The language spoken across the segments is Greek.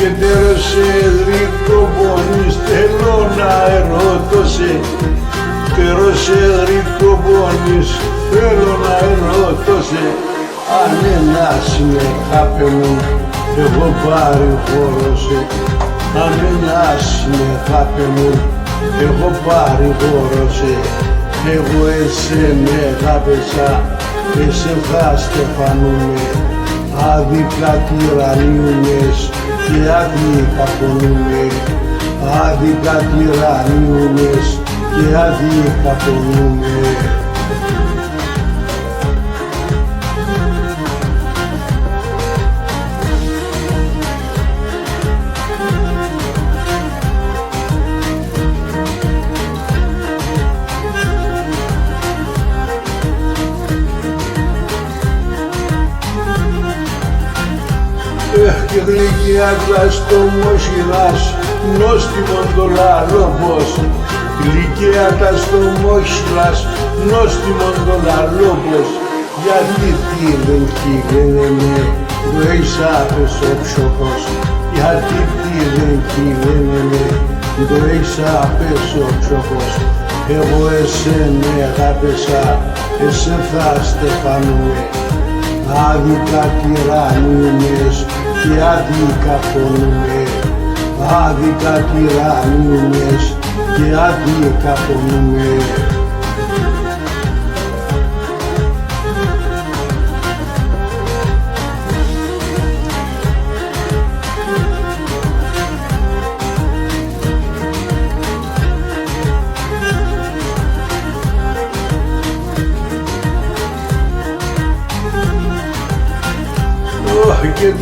και τέλος Εδρικό πονείς, θέλω να ερωτώ σε. Τέλος Εδρικό πονείς, θέλω να ερωτώ σε. Αν ένας με χάπε μου, έχω πάρει χώρο σε. Αν ένας με χάπε μου, έχω πάρει χώρο σε. Εγώ εσένα αγάπησα, εσέ θα στεφανούμε. Άδικα τυραννίουνες και άδικα πονούμε. Άδικα τυραννίουνες και άδικα πονούμε. Και γλυκιά στο μοχυράς, νόστιμον το λαλόπος. Γλυκιά στο μοχυράς, νόστιμον το λαλόπος. Γιατί τι δεν κυλένε, το έχεις άπες ο ψωχός. Γιατί τι δεν κυλένε, το έχεις άπες ο ψωχός. Εγώ εσένα αγάπησα, εσέ θα στεφανούμε. Άδικα τυραννίουνες και άδικα πονούμε. Άδικα τυραννίουνες και άδικα πονούμε.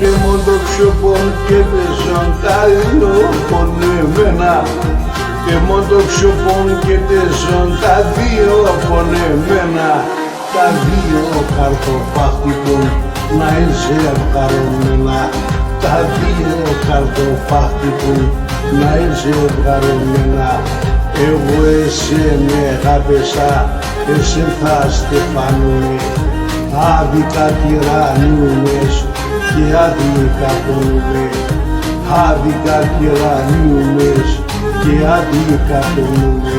Και μόνο το ξοπον και τεσόν τα δύο πονεμένα. Και μόνο το ξοπον και τεσόν τα δύο πονεμένα. Τα δύο καρτοπάχτικον να είσαι ευχαρωμένα. Τα δύο καρτοπάχτικον να είσαι ευχαρωμένα. Εγώ εσένα αγάπησα, εσέ θα στεφανούμε. Άδικα τυραννίουνες και άδικα πονούμε. Άδικα τυραννίουνες και άδικα πονούμε.